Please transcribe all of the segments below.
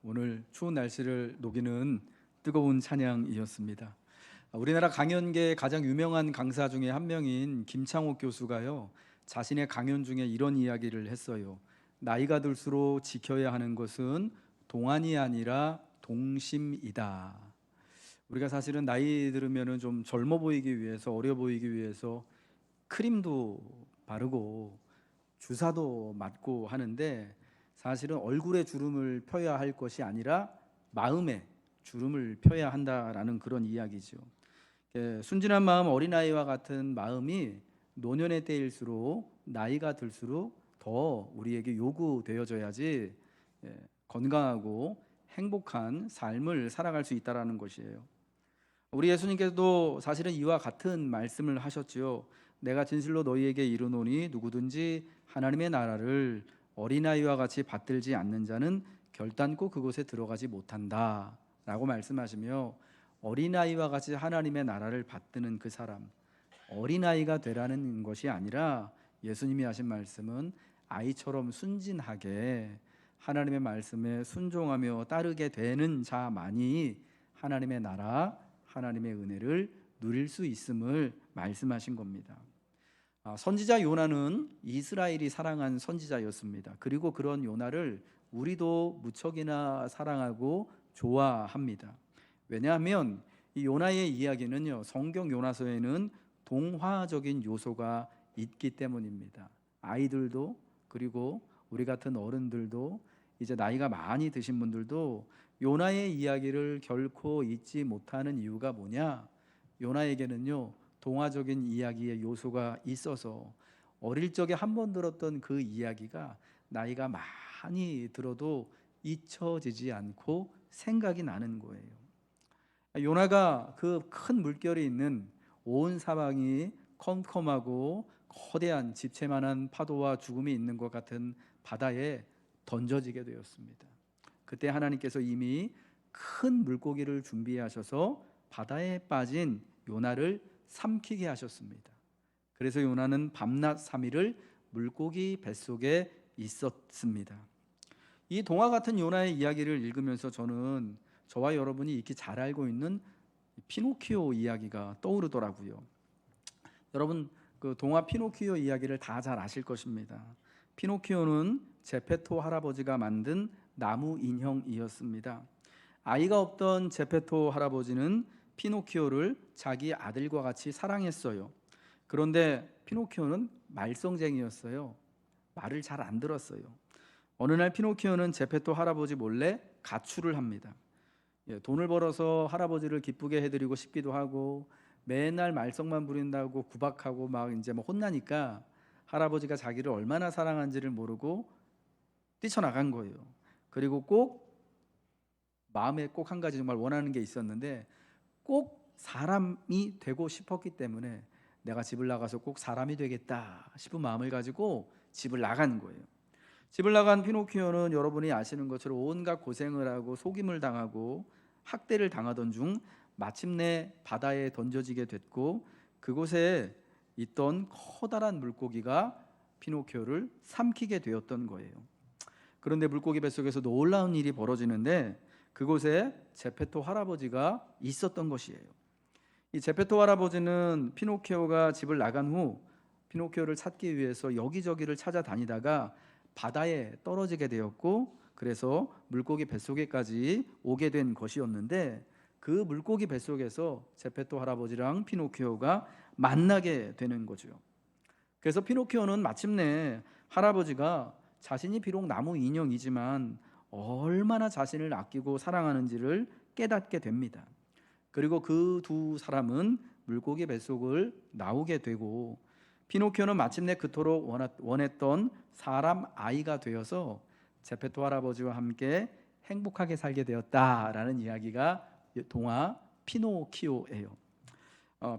오늘 추운 날씨를 녹이는 뜨거운 찬양이었습니다. 우리나라 강연계의 가장 유명한 강사 중에 한 명인 김창옥 교수가요, 자신의 강연 중에 이런 이야기를 했어요. 나이가 들수록 지켜야 하는 것은 동안이 아니라 동심이다. 우리가 사실은 나이 들으면 좀 젊어 보이기 위해서, 어려 보이기 위해서 크림도 바르고 주사도 맞고 하는데, 사실은 얼굴에 주름을 펴야 할 것이 아니라 마음에 주름을 펴야 한다라는 그런 이야기죠. 순진한 마음, 어린아이와 같은 마음이 노년의 때일수록, 나이가 들수록 더 우리에게 요구되어져야지 건강하고 행복한 삶을 살아갈 수 있다라는 것이에요. 우리 예수님께서도 사실은 이와 같은 말씀을 하셨지요. 내가 진실로 너희에게 이르노니 누구든지 하나님의 나라를 어린아이와 같이 받들지 않는 자는 결단코 그곳에 들어가지 못한다 라고 말씀하시며, 어린아이와 같이 하나님의 나라를 받드는 그 사람, 어린아이가 되라는 것이 아니라 예수님이 하신 말씀은 아이처럼 순진하게 하나님의 말씀에 순종하며 따르게 되는 자만이 하나님의 나라, 하나님의 은혜를 누릴 수 있음을 말씀하신 겁니다. 선지자 요나는 이스라엘이 사랑한 선지자였습니다. 그리고 그런 요나를 우리도 무척이나 사랑하고 좋아합니다. 왜냐하면 이 요나의 이야기는요, 성경 요나서에는 동화적인 요소가 있기 때문입니다. 아이들도, 그리고 우리 같은 어른들도, 이제 나이가 많이 드신 분들도 요나의 이야기를 결코 잊지 못하는 이유가 뭐냐? 요나에게는요, 동화적인 이야기의 요소가 있어서 어릴 적에 한 번 들었던 그 이야기가 나이가 많이 들어도 잊혀지지 않고 생각이 나는 거예요. 요나가 그 큰 물결이 있는, 온 사방이 컴컴하고 거대한 집채만한 파도와 죽음이 있는 것 같은 바다에 던져지게 되었습니다. 그때 하나님께서 이미 큰 물고기를 준비하셔서 바다에 빠진 요나를 삼키게 하셨습니다. 그래서 요나는 밤낮 3일을 물고기 뱃속에 있었습니다. 이 동화 같은 요나의 이야기를 읽으면서 저는 저와 여러분이 익히 잘 알고 있는 피노키오 이야기가 떠오르더라고요. 여러분, 그 동화 피노키오 이야기를 다 잘 아실 것입니다. 피노키오는 제페토 할아버지가 만든 나무 인형이었습니다. 아이가 없던 제페토 할아버지는 피노키오를 자기 아들과 같이 사랑했어요. 그런데 피노키오는 말썽쟁이였어요. 말을 잘 안 들었어요. 어느 날 피노키오는 제페토 할아버지 몰래 가출을 합니다. 돈을 벌어서 할아버지를 기쁘게 해드리고 싶기도 하고, 맨날 말썽만 부린다고 구박하고 막 이제 혼나니까 할아버지가 자기를 얼마나 사랑한지를 모르고 뛰쳐나간 거예요. 그리고 꼭 마음에 꼭 한 가지 정말 원하는 게 있었는데, 꼭 사람이 되고 싶었기 때문에 내가 집을 나가서 꼭 사람이 되겠다 싶은 마음을 가지고 집을 나간 거예요. 집을 나간 피노키오는 여러분이 아시는 것처럼 온갖 고생을 하고 속임을 당하고 학대를 당하던 중 마침내 바다에 던져지게 됐고, 그곳에 있던 커다란 물고기가 피노키오를 삼키게 되었던 거예요. 그런데 물고기 뱃속에서 놀라운 일이 벌어지는데, 그곳에 제페토 할아버지가 있었던 것이에요. 이 제페토 할아버지는 피노키오가 집을 나간 후 피노키오를 찾기 위해서 여기저기를 찾아다니다가 바다에 떨어지게 되었고, 그래서 물고기 뱃속에까지 오게 된 것이었는데, 그 물고기 뱃속에서 제페토 할아버지랑 피노키오가 만나게 되는 거죠. 그래서 피노키오는 마침내 할아버지가 자신이 비록 나무 인형이지만 얼마나 자신을 아끼고 사랑하는지를 깨닫게 됩니다. 그리고 그 두 사람은 물고기 뱃속을 나오게 되고, 피노키오는 마침내 그토록 원했던 사람 아이가 되어서 제페토 할아버지와 함께 행복하게 살게 되었다라는 이야기가 동화 피노키오예요.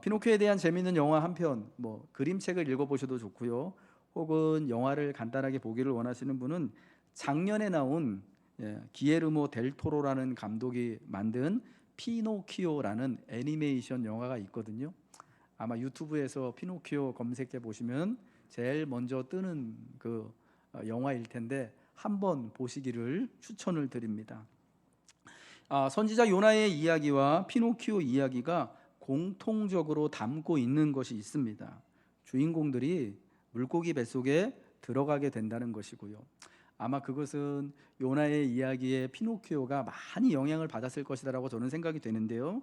피노키오에 대한 재미있는 영화 한 편, 그림책을 읽어보셔도 좋고요. 혹은 영화를 간단하게 보기를 원하시는 분은 작년에 나온 기에르모 델 토로라는 감독이 만든 피노키오라는 애니메이션 영화가 있거든요. 아마 유튜브에서 피노키오 검색해 보시면 제일 먼저 뜨는 그 영화일 텐데 한번 보시기를 추천을 드립니다. 선지자 요나의 이야기와 피노키오 이야기가 공통적으로 담고 있는 것이 있습니다. 주인공들이 물고기 뱃속에 들어가게 된다는 것이고요. 아마 그것은 요나의 이야기에 피노키오가 많이 영향을 받았을 것이다라고 저는 생각이 되는데요.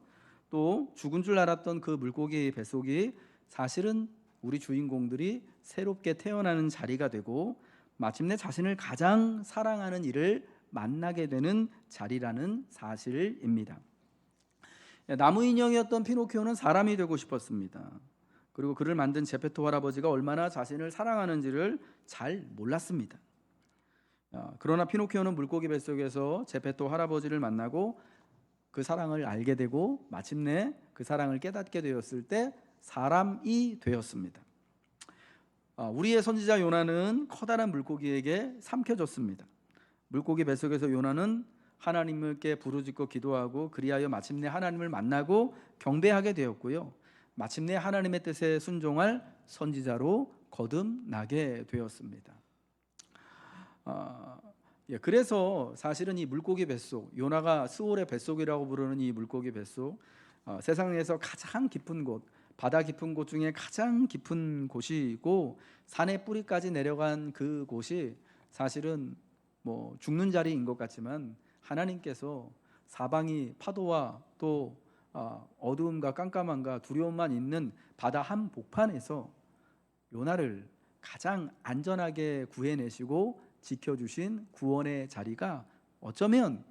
또 죽은 줄 알았던 그 물고기 뱃속이 사실은 우리 주인공들이 새롭게 태어나는 자리가 되고 마침내 자신을 가장 사랑하는 이를 만나게 되는 자리라는 사실입니다. 나무 인형이었던 피노키오는 사람이 되고 싶었습니다. 그리고 그를 만든 제페토 할아버지가 얼마나 자신을 사랑하는지를 잘 몰랐습니다. 그러나 피노키오는 물고기 뱃속에서 제페토 할아버지를 만나고 그 사랑을 알게 되고 마침내 그 사랑을 깨닫게 되었을 때 사람이 되었습니다. 우리의 선지자 요나는 커다란 물고기에게 삼켜졌습니다. 물고기 뱃속에서 요나는 하나님께 부르짖고 기도하고 그리하여 마침내 하나님을 만나고 경배하게 되었고요. 마침내 하나님의 뜻에 순종할 선지자로 거듭나게 되었습니다. 그래서 사실은 이 물고기 뱃속, 요나가 스올의 뱃속이라고 부르는 이 물고기 뱃속, 세상에서 가장 깊은 곳, 바다 깊은 곳 중에 가장 깊은 곳이고 산의 뿌리까지 내려간 그 곳이 사실은 뭐 죽는 자리인 것 같지만 하나님께서 사방이 파도와 또 어두움과 깜깜함과 두려움만 있는 바다 한복판에서 요나를 가장 안전하게 구해내시고 지켜주신 구원의 자리가 어쩌면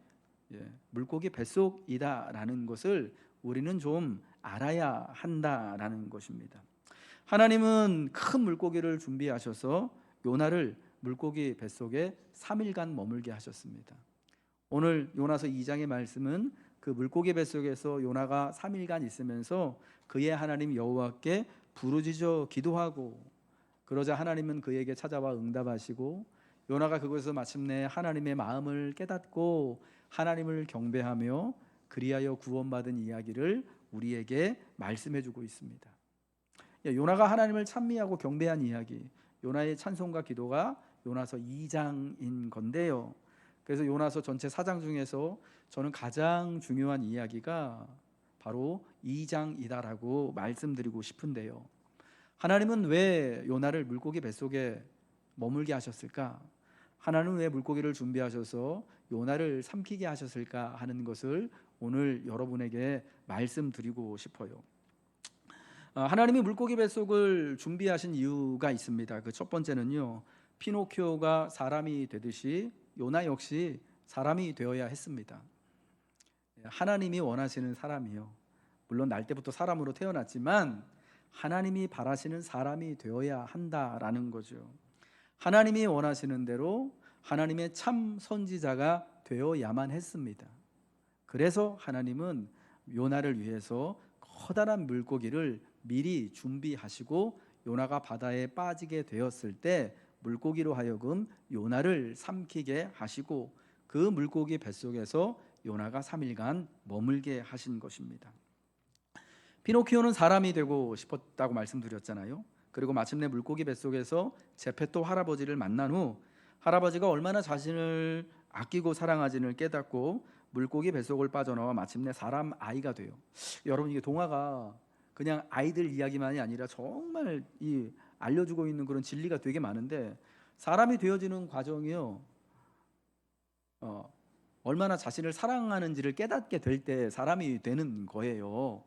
물고기 뱃속이다라는 것을 우리는 좀 알아야 한다라는 것입니다. 하나님은 큰 물고기를 준비하셔서 요나를 물고기 뱃속에 3일간 머물게 하셨습니다. 오늘 요나서 2장의 말씀은 그 물고기 뱃속에서 요나가 3일간 있으면서 그의 하나님 여호와께 부르짖어 기도하고 그러자 하나님은 그에게 찾아와 응답하시고 요나가 그곳에서 마침내 하나님의 마음을 깨닫고 하나님을 경배하며 그리하여 구원받은 이야기를 우리에게 말씀해주고 있습니다. 요나가 하나님을 찬미하고 경배한 이야기, 요나의 찬송과 기도가 요나서 2장인 건데요. 그래서 요나서 전체 4장 중에서 저는 가장 중요한 이야기가 바로 2장이다라고 말씀드리고 싶은데요. 하나님은 왜 요나를 물고기 뱃속에 머물게 하셨을까? 하나님은 왜 물고기를 준비하셔서 요나를 삼키게 하셨을까 하는 것을 오늘 여러분에게 말씀드리고 싶어요. 하나님이 물고기 뱃속을 준비하신 이유가 있습니다. 그 첫 번째는요, 피노키오가 사람이 되듯이 요나 역시 사람이 되어야 했습니다. 하나님이 원하시는 사람이요, 물론 날 때부터 사람으로 태어났지만 하나님이 바라시는 사람이 되어야 한다라는 거죠. 하나님이 원하시는 대로 하나님의 참 선지자가 되어야만 했습니다. 그래서 하나님은 요나를 위해서 커다란 물고기를 미리 준비하시고 요나가 바다에 빠지게 되었을 때 물고기로 하여금 요나를 삼키게 하시고 그 물고기 뱃속에서 요나가 3일간 머물게 하신 것입니다. 피노키오는 사람이 되고 싶었다고 말씀드렸잖아요. 그리고 마침내 물고기 뱃속에서 제페토 할아버지를 만난 후 할아버지가 얼마나 자신을 아끼고 사랑하지를 깨닫고 물고기 뱃속을 빠져나와 마침내 사람 아이가 돼요. 여러분, 이게 동화가 그냥 아이들 이야기만이 아니라 정말 이 알려주고 있는 그런 진리가 되게 많은데, 사람이 되어지는 과정이요, 얼마나 자신을 사랑하는지를 깨닫게 될 때 사람이 되는 거예요.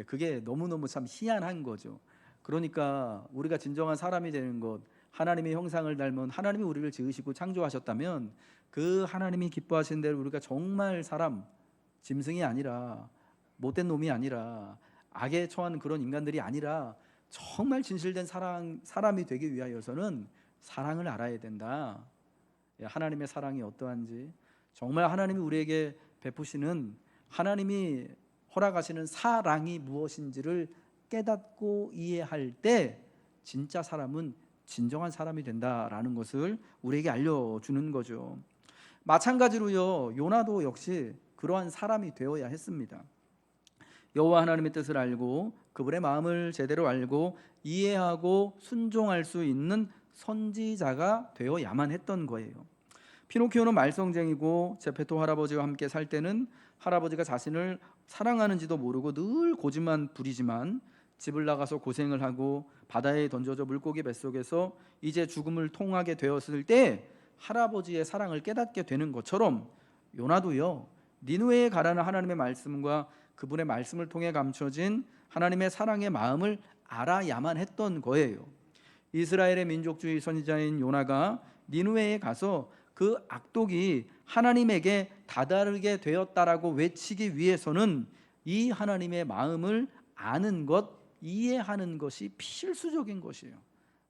그게 너무너무 참 희한한 거죠. 그러니까 우리가 진정한 사람이 되는 것, 하나님의 형상을 닮은 하나님이 우리를 지으시고 창조하셨다면 그 하나님이 기뻐하시는 대로 우리가 정말 사람, 짐승이 아니라 못된 놈이 아니라 악에 처한 그런 인간들이 아니라 정말 진실된 사람이 되기 위하여서는 사랑을 알아야 된다. 하나님의 사랑이 어떠한지, 정말 하나님이 우리에게 베푸시는, 하나님이 허락하시는 사랑이 무엇인지를 깨닫고 이해할 때 진짜 사람은 진정한 사람이 된다라는 것을 우리에게 알려주는 거죠. 마찬가지로요, 요나도 역시 그러한 사람이 되어야 했습니다. 여호와 하나님의 뜻을 알고 그분의 마음을 제대로 알고 이해하고 순종할 수 있는 선지자가 되어야만 했던 거예요. 피노키오는 말썽쟁이고 제페토 할아버지와 함께 살 때는 할아버지가 자신을 사랑하는지도 모르고 늘 고집만 부리지만 집을 나가서 고생을 하고 바다에 던져져 물고기 뱃속에서 이제 죽음을 통하게 되었을 때 할아버지의 사랑을 깨닫게 되는 것처럼 요나도요, 니느웨에 가라는 하나님의 말씀과 그분의 말씀을 통해 감춰진 하나님의 사랑의 마음을 알아야만 했던 거예요. 이스라엘의 민족주의 선지자인 요나가 니느웨에 가서 그 악독이 하나님에게 다다르게 되었다라고 외치기 위해서는 이 하나님의 마음을 아는 것, 이해하는 것이 필수적인 것이에요.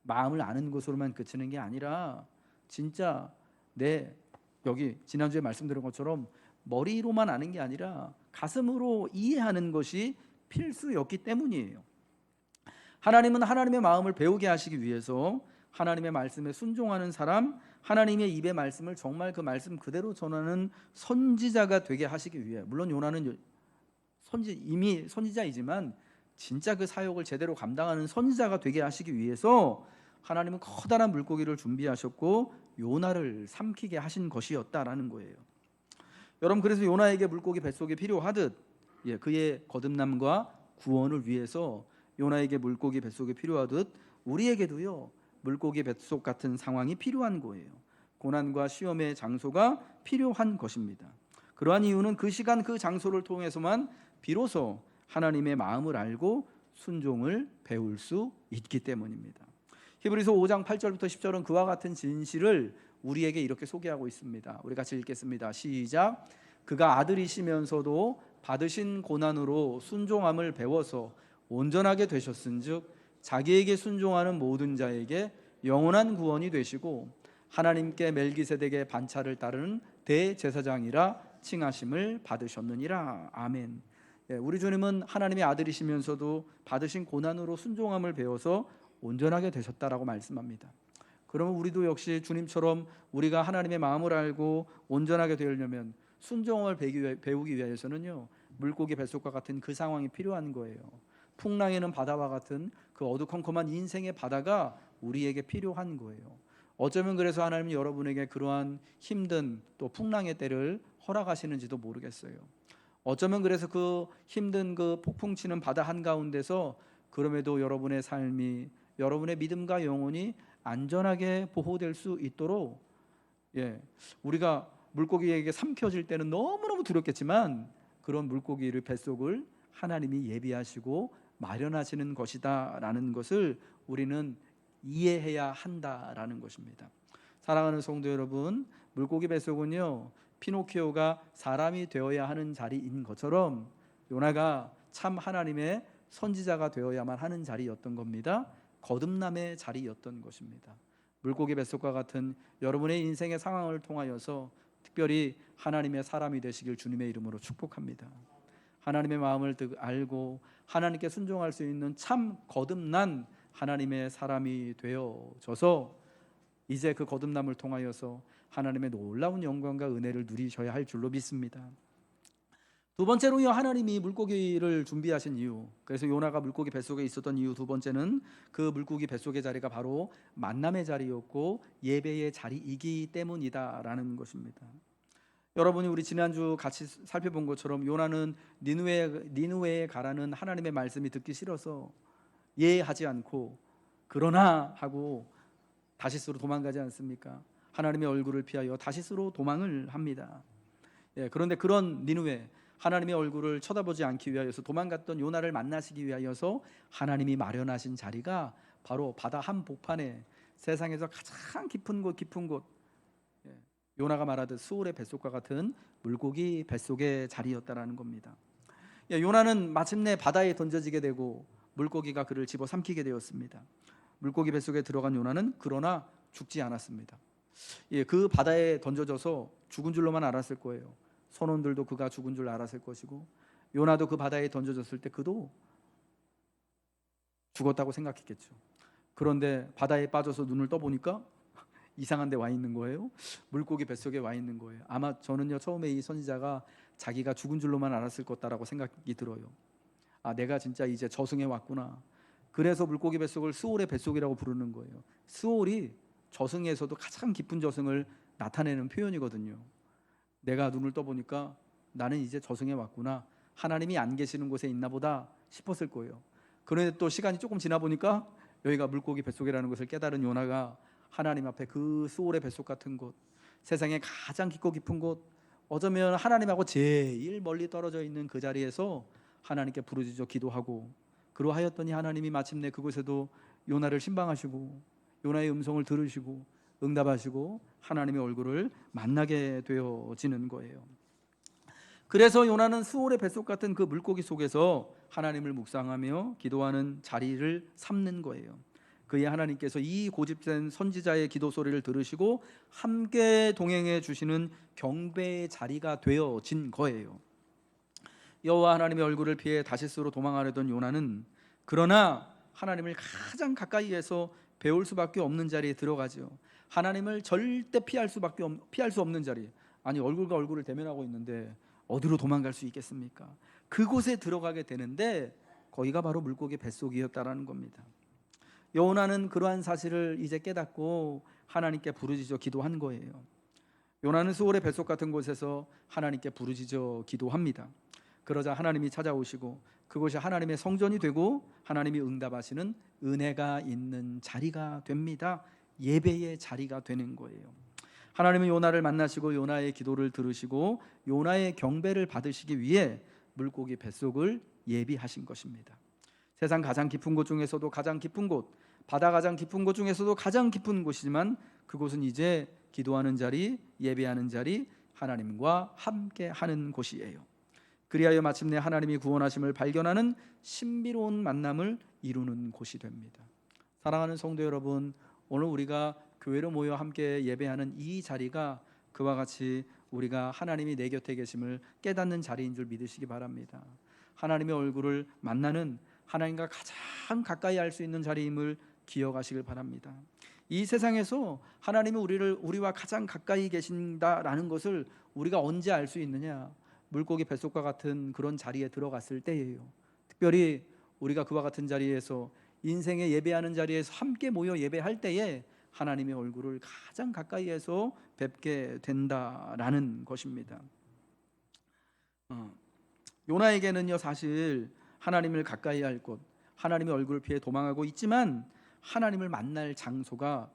마음을 아는 것으로만 그치는 게 아니라 진짜 여기 지난주에 말씀드린 것처럼 머리로만 아는 게 아니라 가슴으로 이해하는 것이 필수였기 때문이에요. 하나님은 하나님의 마음을 배우게 하시기 위해서 하나님의 말씀에 순종하는 사람, 하나님의 입의 말씀을 정말 그 말씀 그대로 전하는 선지자가 되게 하시기 위해, 물론 요나는 이미 선지자이지만 진짜 그 사역을 제대로 감당하는 선지자가 되게 하시기 위해서 하나님은 커다란 물고기를 준비하셨고 요나를 삼키게 하신 것이었다라는 거예요. 여러분, 그래서 요나에게 물고기 뱃속이 필요하듯 그의 거듭남과 구원을 위해서 요나에게 물고기 뱃속이 필요하듯 우리에게도요, 물고기 뱃속 같은 상황이 필요한 거예요. 고난과 시험의 장소가 필요한 것입니다. 그러한 이유는 그 시간 그 장소를 통해서만 비로소 하나님의 마음을 알고 순종을 배울 수 있기 때문입니다. 히브리서 5장 8절부터 10절은 그와 같은 진실을 우리에게 이렇게 소개하고 있습니다. 우리 같이 읽겠습니다. 시작. 그가 아들이시면서도 받으신 고난으로 순종함을 배워서 온전하게 되셨은즉 자기에게 순종하는 모든 자에게 영원한 구원이 되시고 하나님께 멜기세덱의 반차를 따르는 대제사장이라 칭하심을 받으셨느니라. 아멘. 우리 주님은 하나님의 아들이시면서도 받으신 고난으로 순종함을 배워서 온전하게 되셨다라고 말씀합니다. 그러면 우리도 역시 주님처럼 우리가 하나님의 마음을 알고 온전하게 되려면 순종을 배우기 위해서는요, 물고기 뱃속과 같은 그 상황이 필요한 거예요. 풍랑에는 바다와 같은 그 어두컴컴한 인생의 바다가 우리에게 필요한 거예요. 어쩌면 그래서 하나님이 여러분에게 그러한 힘든 또 풍랑의 때를 허락하시는지도 모르겠어요. 어쩌면 그래서 그 힘든 그 폭풍치는 바다 한가운데서 그럼에도 여러분의 삶이, 여러분의 믿음과 영혼이 안전하게 보호될 수 있도록 우리가 물고기에게 삼켜질 때는 너무너무 두렵겠지만 그런 물고기를 뱃속을 하나님이 예비하시고 마련하시는 것이다 라는 것을 우리는 이해해야 한다라는 것입니다. 사랑하는 성도 여러분, 물고기 뱃속은요, 피노키오가 사람이 되어야 하는 자리인 것처럼 요나가 참 하나님의 선지자가 되어야만 하는 자리였던 겁니다. 거듭남의 자리였던 것입니다. 물고기 뱃속과 같은 여러분의 인생의 상황을 통하여서 특별히 하나님의 사람이 되시길 주님의 이름으로 축복합니다. 하나님의 마음을 알고 하나님께 순종할 수 있는 참 거듭난 하나님의 사람이 되어져서 이제 그 거듭남을 통하여서 하나님의 놀라운 영광과 은혜를 누리셔야 할 줄로 믿습니다. 두 번째로요, 하나님이 물고기를 준비하신 이유, 그래서 요나가 물고기 뱃속에 있었던 이유 두 번째는 그 물고기 뱃속의 자리가 바로 만남의 자리였고 예배의 자리이기 때문이다라는 것입니다. 여러분이 우리 지난주 같이 살펴본 것처럼 요나는 니느웨에 가라는 하나님의 말씀이 듣기 싫어서 예하지 않고 그러나 하고 다시스로 도망가지 않습니까? 하나님의 얼굴을 피하여 다시스로 도망을 합니다. 그런데 그런 니느웨, 하나님의 얼굴을 쳐다보지 않기 위하여서 도망갔던 요나를 만나시기 위하여서 하나님이 마련하신 자리가 바로 바다 한복판에 세상에서 가장 깊은 곳, 요나가 말하듯 수올의 뱃속과 같은 물고기 뱃속의 자리였다라는 겁니다. 요나는 마침내 바다에 던져지게 되고 물고기가 그를 집어삼키게 되었습니다. 물고기 뱃속에 들어간 요나는 그러나 죽지 않았습니다. 그 바다에 던져져서 죽은 줄로만 알았을 거예요. 선원들도 그가 죽은 줄 알았을 것이고 요나도 그 바다에 던져졌을 때 그도 죽었다고 생각했겠죠. 그런데 바다에 빠져서 눈을 떠보니까 이상한 데 와 있는 거예요. 물고기 뱃속에 와 있는 거예요. 아마 저는요, 처음에 이 선지자가 자기가 죽은 줄로만 알았을 거다라고 생각이 들어요. 내가 진짜 이제 저승에 왔구나. 그래서 물고기 뱃속을 스올의 뱃속이라고 부르는 거예요. 스올이 저승에서도 가장 깊은 저승을 나타내는 표현이거든요. 내가 눈을 떠보니까 나는 이제 저승에 왔구나, 하나님이 안 계시는 곳에 있나 보다 싶었을 거예요. 그런데 또 시간이 조금 지나 보니까 여기가 물고기 뱃속이라는 것을 깨달은 요나가 하나님 앞에 그 수올의 뱃속 같은 곳, 세상에 가장 깊고 깊은 곳, 어쩌면 하나님하고 제일 멀리 떨어져 있는 그 자리에서 하나님께 부르짖어 기도하고, 그러하였더니 하나님이 마침내 그곳에도 요나를 신방하시고 요나의 음성을 들으시고 응답하시고 하나님의 얼굴을 만나게 되어지는 거예요. 그래서 요나는 수올의 뱃속 같은 그 물고기 속에서 하나님을 묵상하며 기도하는 자리를 삼는 거예요. 그의 하나님께서 이 고집된 선지자의 기도 소리를 들으시고 함께 동행해 주시는 경배의 자리가 되어진 거예요. 여호와 하나님의 얼굴을 피해 다시스로 도망하려던 요나는 그러나 하나님을 가장 가까이에서 배울 수밖에 없는 자리에 들어가죠. 하나님을 절대 피할 수 없는 자리. 아니, 얼굴과 얼굴을 대면하고 있는데 어디로 도망갈 수 있겠습니까? 그곳에 들어가게 되는데 거기가 바로 물고기 뱃속이었다라는 겁니다. 요나는 그러한 사실을 이제 깨닫고 하나님께 부르짖어 기도한 거예요. 요나는 수올의 뱃속 같은 곳에서 하나님께 부르짖어 기도합니다. 그러자 하나님이 찾아오시고 그곳이 하나님의 성전이 되고 하나님이 응답하시는 은혜가 있는 자리가 됩니다. 예배의 자리가 되는 거예요. 하나님은 요나를 만나시고 요나의 기도를 들으시고 요나의 경배를 받으시기 위해 물고기 뱃속을 예비하신 것입니다. 세상 가장 깊은 곳 중에서도 가장 깊은 곳, 바다 가장 깊은 곳 중에서도 가장 깊은 곳이지만 그곳은 이제 기도하는 자리, 예배하는 자리, 하나님과 함께 하는 곳이에요. 그리하여 마침내 하나님이 구원하심을 발견하는 신비로운 만남을 이루는 곳이 됩니다. 사랑하는 성도 여러분, 오늘 우리가 교회로 모여 함께 예배하는 이 자리가 그와 같이 우리가 하나님이 내 곁에 계심을 깨닫는 자리인 줄 믿으시기 바랍니다. 하나님의 얼굴을 만나는, 하나님과 가장 가까이 할 수 있는 자리임을 기억하시길 바랍니다. 이 세상에서 하나님이 우리와 가장 가까이 계신다라는 것을 우리가 언제 알 수 있느냐? 물고기 뱃속과 같은 그런 자리에 들어갔을 때예요. 특별히 우리가 그와 같은 자리에서, 인생의 예배하는 자리에서 함께 모여 예배할 때에 하나님의 얼굴을 가장 가까이에서 뵙게 된다라는 것입니다. 요나에게는요, 사실 하나님을 가까이 할 곳, 하나님의 얼굴을 피해 도망하고 있지만 하나님을 만날 장소가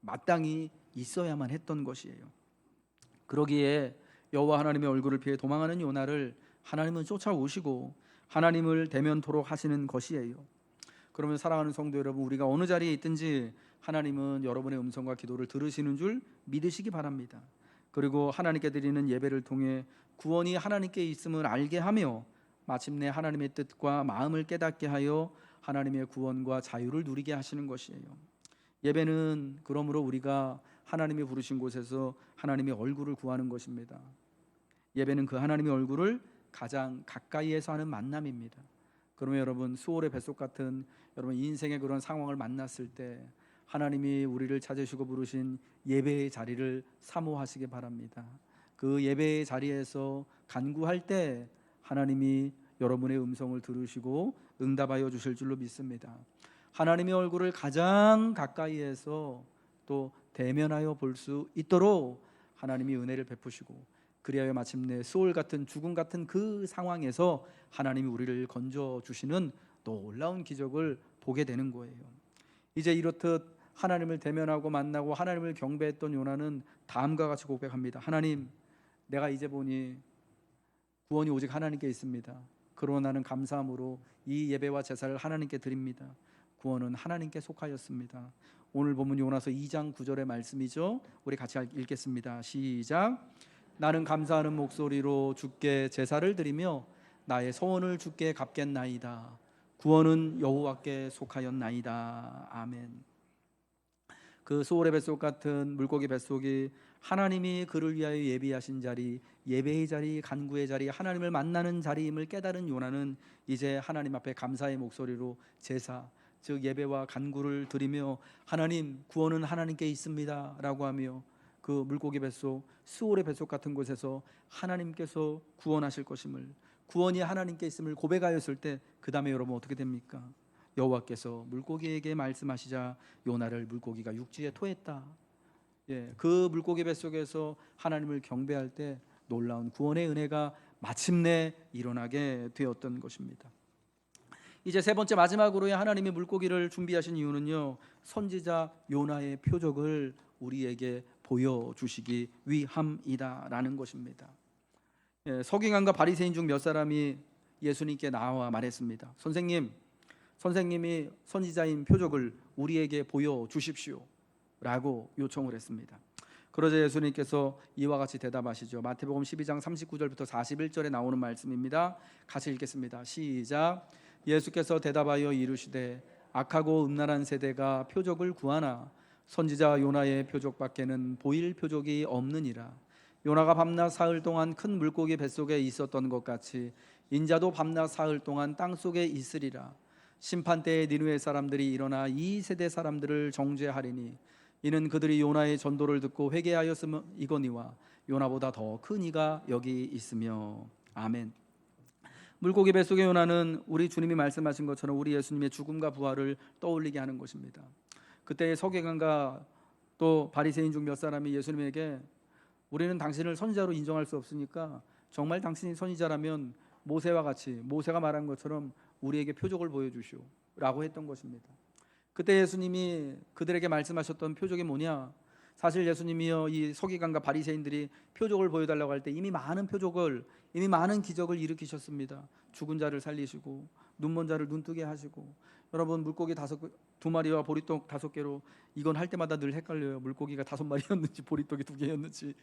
마땅히 있어야만 했던 것이에요. 그러기에 여호와 하나님의 얼굴을 피해 도망하는 요나를 하나님은 쫓아오시고 하나님을 대면토록 하시는 것이에요. 그러면 사랑하는 성도 여러분, 우리가 어느 자리에 있든지 하나님은 여러분의 음성과 기도를 들으시는 줄 믿으시기 바랍니다. 그리고 하나님께 드리는 예배를 통해 구원이 하나님께 있음을 알게 하며 마침내 하나님의 뜻과 마음을 깨닫게 하여 하나님의 구원과 자유를 누리게 하시는 것이에요. 예배는 그러므로 우리가 하나님이 부르신 곳에서 하나님의 얼굴을 구하는 것입니다. 예배는 그 하나님의 얼굴을 가장 가까이에서 하는 만남입니다. 그러면 여러분, 수올의 뱃속 같은 여러분 인생의 그런 상황을 만났을 때 하나님이 우리를 찾으시고 부르신 예배의 자리를 사모하시기 바랍니다. 그 예배의 자리에서 간구할 때 하나님이 여러분의 음성을 들으시고 응답하여 주실 줄로 믿습니다. 하나님의 얼굴을 가장 가까이에서 또 대면하여 볼 수 있도록 하나님이 은혜를 베푸시고, 그리하여 마침내 수올 같은 죽음 같은 그 상황에서 하나님이 우리를 건져 주시는 놀라운 기적을 보게 되는 거예요. 이제 이렇듯 하나님을 대면하고 만나고 하나님을 경배했던 요나는 다음과 같이 고백합니다. 하나님, 내가 이제 보니 구원이 오직 하나님께 있습니다. 그러나 나는 감사함으로 이 예배와 제사를 하나님께 드립니다. 구원은 하나님께 속하였습니다. 오늘 본문 요나서 2장 9절의 말씀이죠. 우리 같이 읽겠습니다. 시작. 나는 감사하는 목소리로 주께 제사를 드리며 나의 소원을 주께 갚겠나이다. 구원은 여호와께 속하였나이다. 아멘. 그 수올의 뱃속 같은 물고기 뱃속이 하나님이 그를 위하여 예비하신 자리, 예배의 자리, 간구의 자리, 하나님을 만나는 자리임을 깨달은 요나는 이제 하나님 앞에 감사의 목소리로 제사, 즉 예배와 간구를 드리며 하나님, 구원은 하나님께 있습니다 라고 하며 그 물고기 뱃속, 수올의 뱃속 같은 곳에서 하나님께서 구원하실 것임을, 구원이 하나님께 있음을 고백하였을 때 그 다음에 여러분 어떻게 됩니까? 여호와께서 물고기에게 말씀하시자 요나를 물고기가 육지에 토했다. 그 물고기 뱃속에서 하나님을 경배할 때 놀라운 구원의 은혜가 마침내 일어나게 되었던 것입니다. 이제 세 번째 마지막으로 하나님이 물고기를 준비하신 이유는요, 선지자 요나의 표적을 우리에게 보여주시기 위함이다라는 것입니다. 서기관과 바리새인 중 몇 사람이 예수님께 나와 말했습니다. 선생님이 선지자인 표적을 우리에게 보여주십시오 라고 요청을 했습니다. 그러자 예수님께서 이와 같이 대답하시죠. 마태복음 12장 39절부터 41절에 나오는 말씀입니다. 같이 읽겠습니다. 시작. 예수께서 대답하여 이르시되 악하고 음란한 세대가 표적을 구하나 선지자 요나의 표적밖에는 보일 표적이 없느니라. 요나가 밤낮 사흘 동안 큰 물고기 뱃속에 있었던 것 같이 인자도 밤낮 사흘 동안 땅속에 있으리라. 심판때에 니느웨 사람들이 일어나 이 세대 사람들을 정죄하리니 이는 그들이 요나의 전도를 듣고 회개하였음이거니와 요나보다 더 큰 이가 여기 있으며. 아멘. 물고기 뱃속의 요나는 우리 주님이 말씀하신 것처럼 우리 예수님의 죽음과 부활을 떠올리게 하는 것입니다. 그때 서기관과 또 바리새인 중 몇 사람이 예수님에게 우리는 당신을 선지자로 인정할 수 없으니까 정말 당신이 선지자라면 모세와 같이 모세가 말한 것처럼 우리에게 표적을 보여주시오 라고 했던 것입니다. 그때 예수님이 그들에게 말씀하셨던 표적이 뭐냐? 사실 예수님이요, 이 서기관과 바리새인들이 표적을 보여달라고 할 때 이미 많은 기적을 일으키셨습니다. 죽은 자를 살리시고 눈먼 자를 눈뜨게 하시고, 여러분 물고기 2마리와 보리떡 5개로 이건 할 때마다 늘 헷갈려요. 물고기가 5마리였는지 보리떡이 2개였는지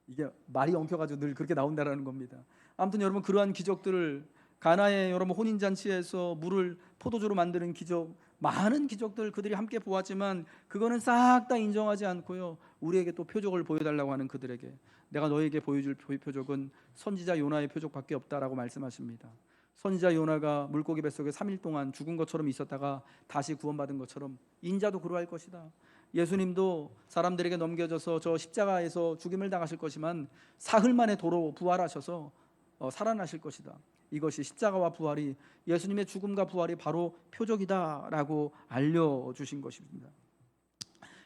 이게 말이 엉켜가지고 늘 그렇게 나온다라는 겁니다. 아무튼 여러분 그러한 기적들을 가나의 여러분 혼인잔치에서 물을 포도주로 만드는 기적, 많은 기적들 그들이 함께 보았지만 그거는 싹 다 인정하지 않고요, 우리에게 또 표적을 보여달라고 하는 그들에게 내가 너에게 보여줄 표적은 선지자 요나의 표적밖에 없다라고 말씀하십니다. 선지자 요나가 물고기 뱃속에 3일 동안 죽은 것처럼 있었다가 다시 구원받은 것처럼 인자도 그러할 것이다. 예수님도 사람들에게 넘겨져서 저 십자가에서 죽임을 당하실 것이지만 사흘 만에 도로 부활하셔서 살아나실 것이다. 이것이 십자가와 부활이, 예수님의 죽음과 부활이 바로 표적이다라고 알려주신 것입니다.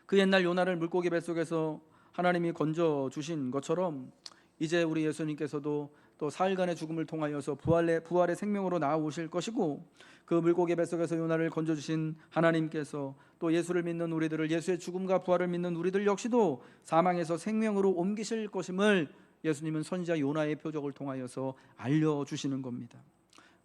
그 옛날 요나를 물고기 뱃속에서 하나님이 건져주신 것처럼 이제 우리 예수님께서도 또 사흘간의 죽음을 통하여서 부활의 생명으로 나아오실 것이고, 그 물고기 뱃속에서 요나를 건져주신 하나님께서 또 예수를 믿는 우리들을, 예수의 죽음과 부활을 믿는 우리들 역시도 사망에서 생명으로 옮기실 것임을 예수님은 선지자 요나의 표적을 통하여서 알려주시는 겁니다.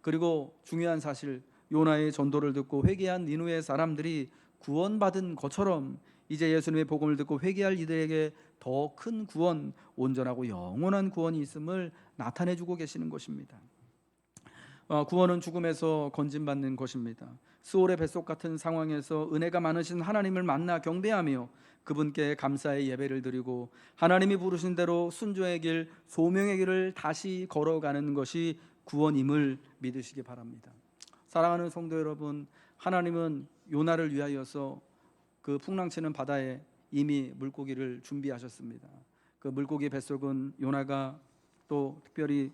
그리고 중요한 사실, 요나의 전도를 듣고 회개한 니느웨 사람들이 구원받은 것처럼 이제 예수님의 복음을 듣고 회개할 이들에게 더 큰 구원, 온전하고 영원한 구원이 있음을 나타내주고 계시는 것입니다. 구원은 죽음에서 건진받는 것입니다. 스올의 뱃속 같은 상황에서 은혜가 많으신 하나님을 만나 경배하며 그분께 감사의 예배를 드리고 하나님이 부르신 대로 순종의 길, 소명의 길을 다시 걸어가는 것이 구원임을 믿으시기 바랍니다. 사랑하는 성도 여러분, 하나님은 요나를 위하여서 그 풍랑치는 바다에 이미 물고기를 준비하셨습니다. 그 물고기 뱃속은 요나가 또 특별히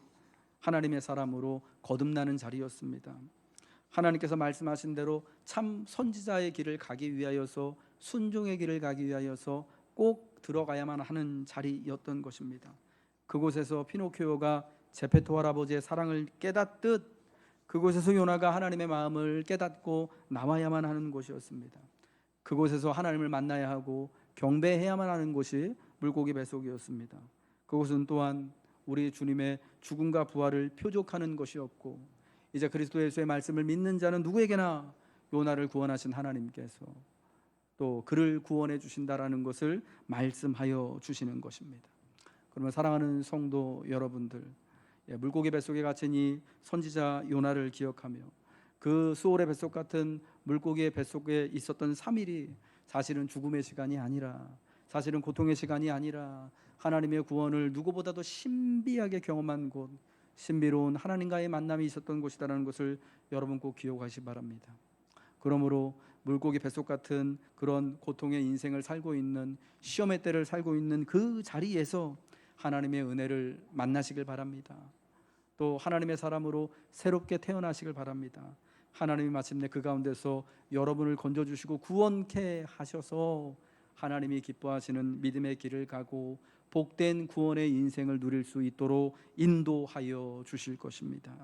하나님의 사람으로 거듭나는 자리였습니다. 하나님께서 말씀하신 대로 참 선지자의 길을 가기 위하여서, 순종의 길을 가기 위하여서 꼭 들어가야만 하는 자리였던 것입니다. 그곳에서 피노키오가 제페토 할아버지의 사랑을 깨닫듯 그곳에서 요나가 하나님의 마음을 깨닫고 나와야만 하는 곳이었습니다. 그곳에서 하나님을 만나야 하고 경배해야만 하는 곳이 물고기 뱃속이었습니다. 그곳은 또한 우리 주님의 죽음과 부활을 표적하는 것이었고, 이제 그리스도 예수의 말씀을 믿는 자는 누구에게나 요나를 구원하신 하나님께서 또 그를 구원해 주신다라는 것을 말씀하여 주시는 것입니다. 그러면 사랑하는 성도 여러분들, 물고기 뱃속에 갇힌 이 선지자 요나를 기억하며 그 수올의 뱃속 같은 물고기의 뱃속에 있었던 3일이 사실은 죽음의 시간이 아니라, 사실은 고통의 시간이 아니라 하나님의 구원을 누구보다도 신비하게 경험한 곳, 신비로운 하나님과의 만남이 있었던 곳이라는 것을 여러분 꼭 기억하시기 바랍니다. 그러므로 물고기 뱃속 같은 그런 고통의 인생을 살고 있는, 시험의 때를 살고 있는 그 자리에서 하나님의 은혜를 만나시길 바랍니다. 또 하나님의 사람으로 새롭게 태어나시길 바랍니다. 하나님이 마침내 그 가운데서 여러분을 건져주시고 구원케 하셔서 하나님이 기뻐하시는 믿음의 길을 가고 복된 구원의 인생을 누릴 수 있도록 인도하여 주실 것입니다.